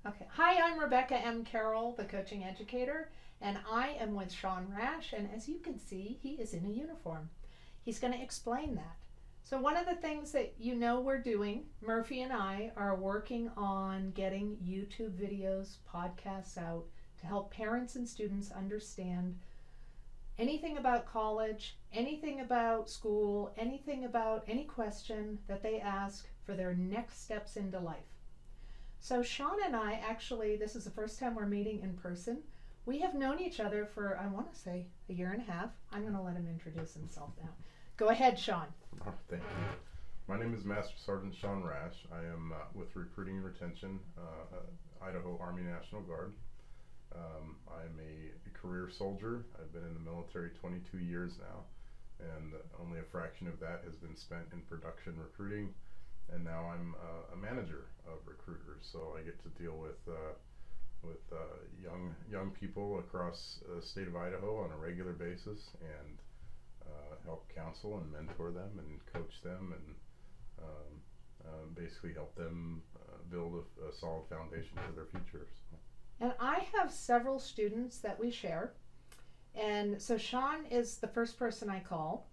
Okay. Hi, I'm Rebecca M. Carroll, the coaching educator, and I am with Sean Rash. And as you can see, he is in a uniform. He's going to explain that. So, one of the things that we're doing, Murphy and I are working on getting YouTube videos, podcasts out to help parents and students understand anything about college, anything about school, anything about any question that they ask for their next steps into life. So Sean and I actually, this is the first time we're meeting in person. We have known each other for, I want to say, a year and a half. I'm going to let him introduce himself now. Go ahead, Sean. Oh, thank you. My name is Master Sergeant Sean Rash. I am with Recruiting and Retention, Idaho Army National Guard. I am a career soldier. I've been in the military 22 years now, and only a fraction of that has been spent in production recruiting. And now I'm a manager of recruiters, so I get to deal with young people across the state of Idaho on a regular basis, and help counsel and mentor them and coach them, and basically help them build a solid foundation for their future. So. And I have several students that we share, and so Sean is the first person I call.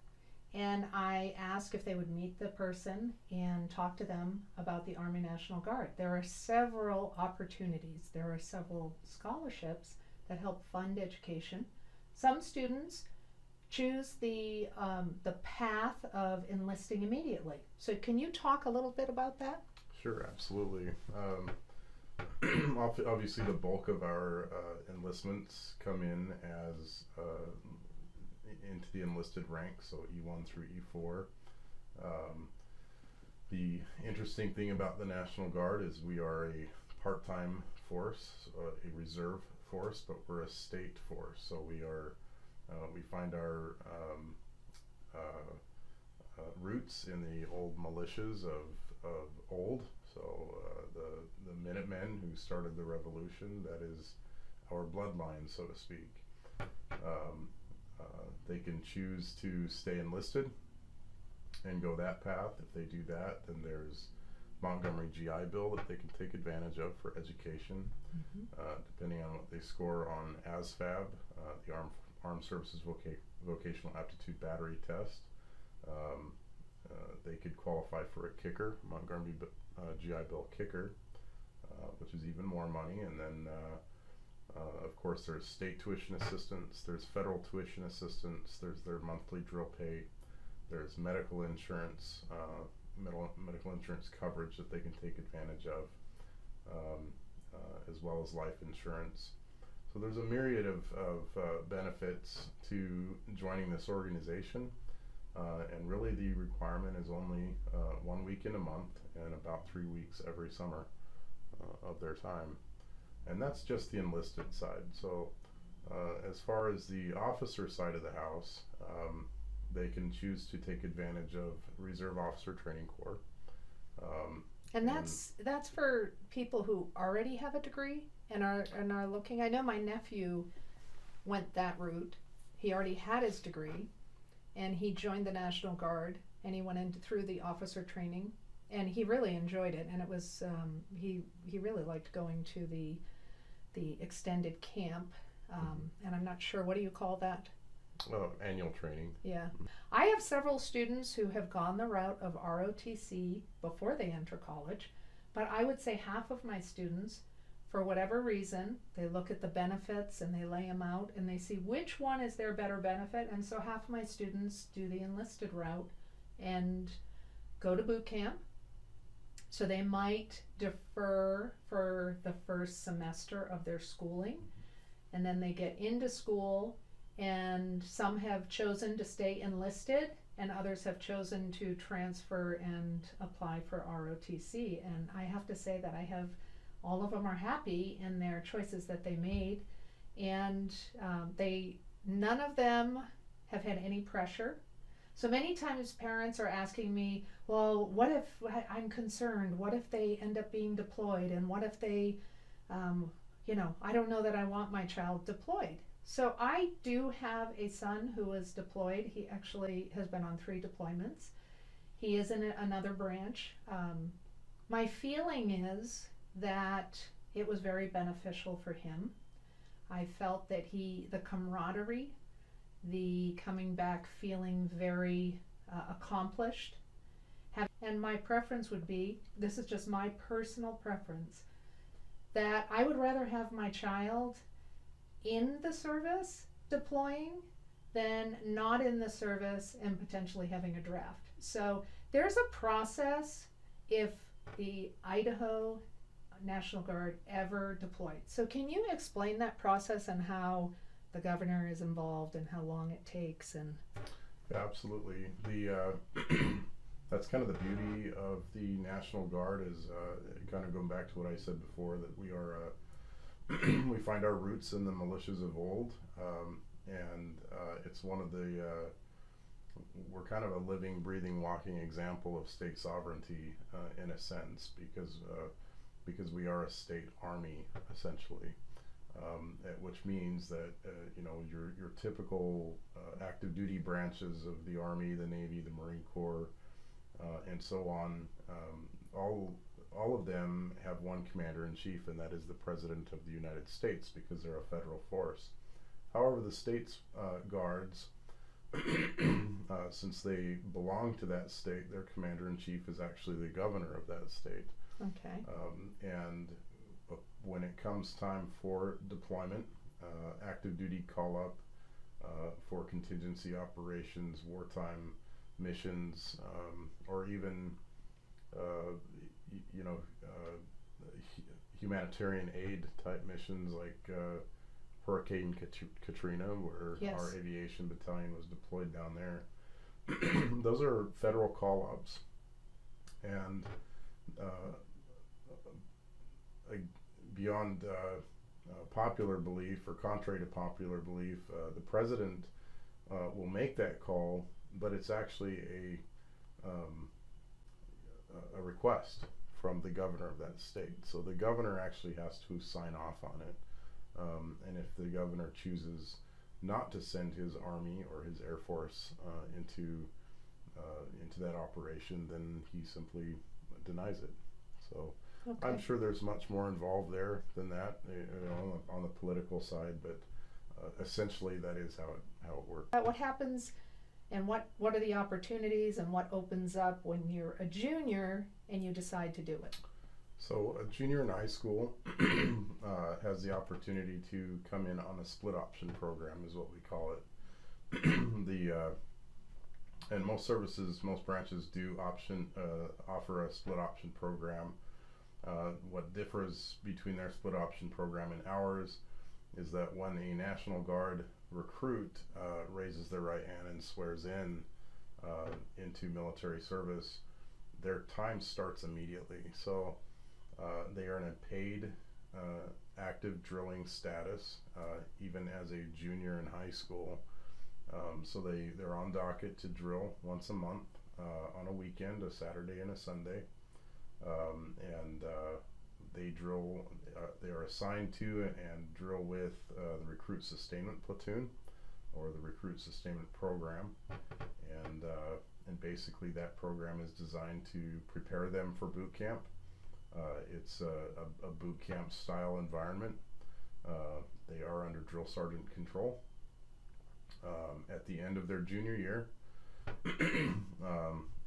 And I ask if they would meet the person and talk to them about the Army National Guard. There are several opportunities. There are several scholarships that help fund education. Some students choose the path of enlisting immediately. So can you talk a little bit about that? Sure, absolutely. Obviously, the bulk of our enlistments come in as into the enlisted ranks, so E1 through E4. The interesting thing about the National Guard is we are a part-time force, a reserve force, but we're a state force. So we find our roots in the old militias of old. So the Minutemen who started the revolution, that is our bloodline, so to speak. They can choose to stay enlisted and go that path. If they do that, then there's Montgomery GI Bill that they can take advantage of for education, depending on what they score on ASVAB, the Armed Services Vocational Aptitude Battery Test. They could qualify for a kicker, Montgomery GI Bill kicker, which is even more money, and then of course, there's state tuition assistance, there's federal tuition assistance, there's their monthly drill pay, there's medical insurance, medical insurance coverage that they can take advantage of, as well as life insurance. So there's a myriad of benefits to joining this organization, and really the requirement is only 1 week in a month and about 3 weeks every summer of their time. And that's just the enlisted side. So as far as the officer side of the house, they can choose to take advantage of Reserve Officer Training Corps. And that's for people who already have a degree and are looking. I know my nephew went that route. He already had his degree, and he joined the National Guard, and he went through the officer training, and he really enjoyed it. And it was he really liked going to the extended camp, and I'm not sure, what do you call that? Annual training. Yeah. I have several students who have gone the route of ROTC before they enter college, but I would say half of my students, for whatever reason, they look at the benefits and they lay them out and they see which one is their better benefit, and so half of my students do the enlisted route and go to boot camp. So they might defer for the first semester of their schooling, and then they get into school, and some have chosen to stay enlisted and others have chosen to transfer and apply for ROTC. And I have to say that all of them are happy in their choices that they made, and none of them have had any pressure. So many times parents are asking me, well, what if, I'm concerned, what if they end up being deployed, and what if they, I don't know that I want my child deployed. So I do have a son who is deployed. He actually has been on 3 deployments. He is in another branch. My feeling is that it was very beneficial for him. I felt that the camaraderie, the coming back feeling very accomplished, and my preference would be, this is just my personal preference, that I would rather have my child in the service deploying than not in the service and potentially having a draft. So there's a process if the Idaho National Guard ever deployed. So can you explain that process and how the governor is involved and how long it takes? And Yeah, absolutely. That's kind of the beauty of the National Guard is kind of going back to what I said before, that we are we find our roots in the militias of old, and it's one of the we're kind of a living, breathing, walking example of state sovereignty in a sense, because we are a state army essentially, which means that your typical active duty branches of the Army, the Navy, the Marine Corps, and so on, all of them have one commander-in-chief, and that is the President of the United States, because they're a federal force. However, the state's guards, since they belong to that state, their commander-in-chief is actually the governor of that state. okay, And when it comes time for deployment, active duty call-up, for contingency operations, wartime missions, or even humanitarian aid type missions like Hurricane Katrina, where Yes. our aviation battalion was deployed down there. Those are federal call-ups, and beyond popular belief, or contrary to popular belief, the president will make that call, but it's actually a request from the governor of that state. So the governor actually has to sign off on it, and if the governor chooses not to send his army or his air force into that operation, then he simply denies it. So okay. I'm sure there's much more involved there than that, on the political side, but essentially that is how it works. What happens and what are the opportunities and what opens up when you're a junior and you decide to do it? So a junior in high school has the opportunity to come in on a split option program, is what we call it. And most branches do offer a split option program. What differs between their split option program and ours is that when a National Guard recruit raises their right hand and swears into military service, their time starts immediately. So they earn a paid active drilling status even as a junior in high school. So they're on docket to drill once a month on a weekend, a Saturday and a Sunday. And they drill, they are assigned to and drill with the Recruit Sustainment Platoon, or the Recruit Sustainment Program. And basically that program is designed to prepare them for boot camp. It's a boot camp style environment. They are under drill sergeant control. At the end of their junior year,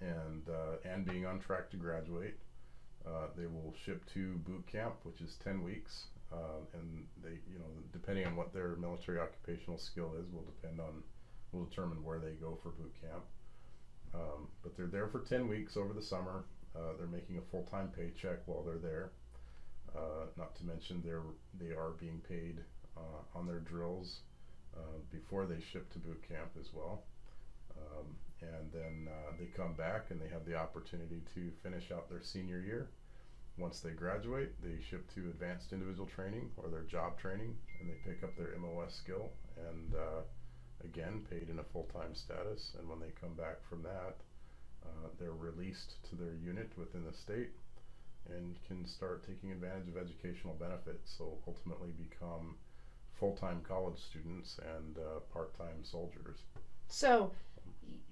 and being on track to graduate, they will ship to boot camp, which is 10 weeks, and they, depending on what their military occupational skill is, will determine where they go for boot camp. But they're there for 10 weeks over the summer. They're making a full-time paycheck while they're there. Not to mention they are being paid on their drills before they ship to boot camp as well. And then they come back and they have the opportunity to finish out their senior year. Once they graduate, they ship to advanced individual training or their job training, and they pick up their MOS skill, and again paid in a full-time status. And when they come back from that, they're released to their unit within the state and can start taking advantage of educational benefits, so ultimately become full-time college students and part-time soldiers. So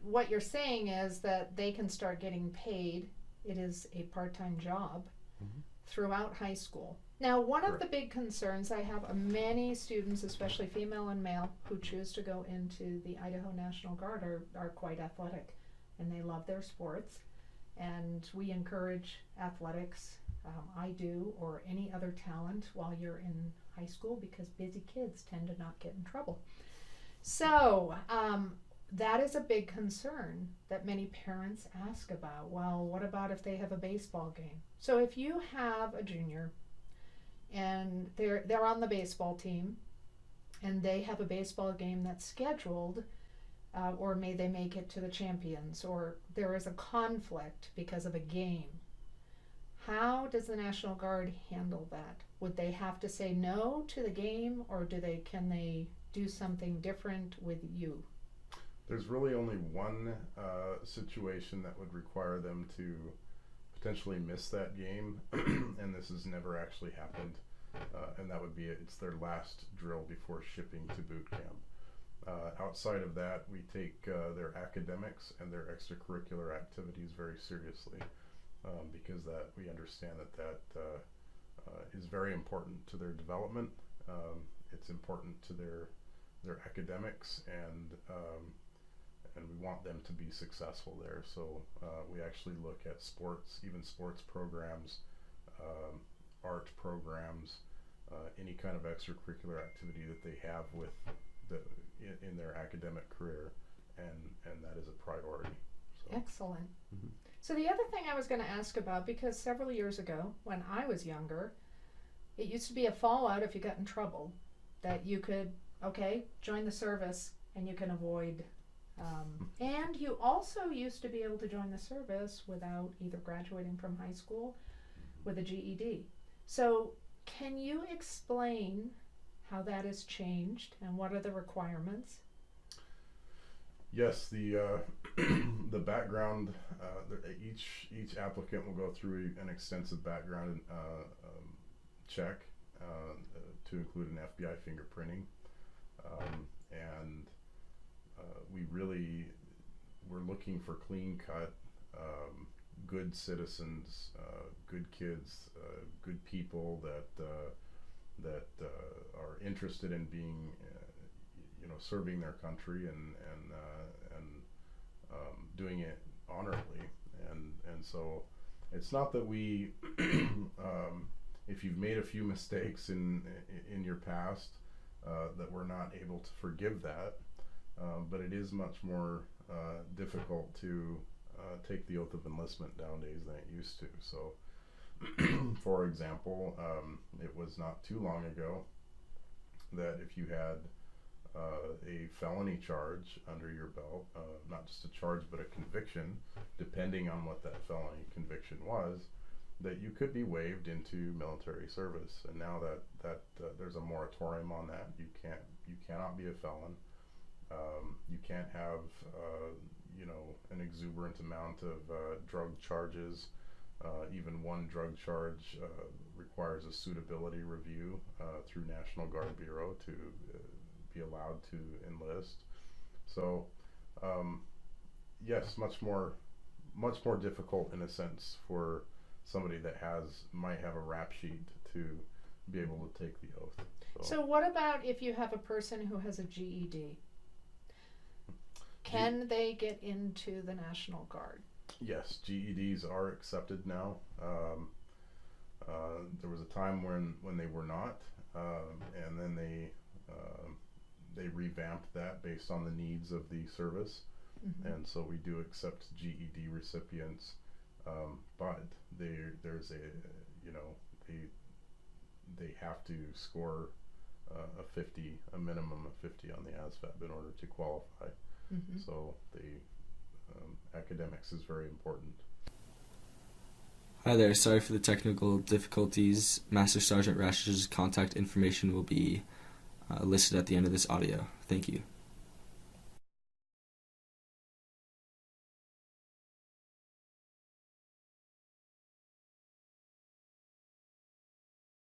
what you're saying is that they can start getting paid, it is a part-time job, throughout high school. Now, one of Correct. the big concerns I have, many students, especially female and male, who choose to go into the Idaho National Guard are quite athletic, and they love their sports, and we encourage athletics. I do, or any other talent while you're in high school, because busy kids tend to not get in trouble. So that is a big concern that many parents ask about. Well, what about if they have a baseball game? So if you have a junior and they're on the baseball team and they have a baseball game that's scheduled, or may they make it to the champions, or there is a conflict because of a game, how does the National Guard handle that? Would they have to say no to the game, or can they do something different with you? There's really only one situation that would require them to potentially miss that game, and this has never actually happened, and that would be it's their last drill before shipping to boot camp. Outside of that, we take their academics and their extracurricular activities very seriously, because that we understand that is very important to their development. It's important to their academics, and we want them to be successful there. So we actually look at sports, even sports programs, art programs, any kind of extracurricular activity that they have with in their academic career, and that is a priority. So. Excellent. Mhm. So the other thing I was going to ask about, because several years ago when I was younger, it used to be a fallout if you got in trouble, that you could, join the service and you can avoid, and you also used to be able to join the service without either graduating from high school with a GED. So can you explain how that has changed and what are the requirements? Yes, the the background. Each applicant will go through an extensive background check to include an FBI fingerprinting, and we're looking for clean cut, good citizens, good kids, good people that are interested in being, serving their country and doing it honorably, and so it's not that we if you've made a few mistakes in your past, that we're not able to forgive that, but it is much more difficult to take the oath of enlistment nowadays than it used to. So for example, it was not too long ago that if you had a felony charge under your belt, not just a charge but a conviction, depending on what that felony conviction was, that you could be waived into military service. And now that there's a moratorium on that. You cannot be a felon. You can't have an exuberant amount of drug charges. Even one drug charge requires a suitability review through National Guard Bureau to be allowed to enlist. So yes, much more difficult in a sense for somebody that might have a rap sheet to be able to take the oath. So what about if you have a person who has a GED? Can they get into the National Guard? Yes, GEDs are accepted now. There was a time when they were not, and then they revamped that based on the needs of the service. Mm-hmm. And so we do accept GED recipients, but there's they have to score a minimum of 50 on the ASVAB in order to qualify. Mm-hmm. So the academics is very important. Hi there, sorry for the technical difficulties. Master Sergeant Rash's contact information will be listed at the end of this audio. Thank you.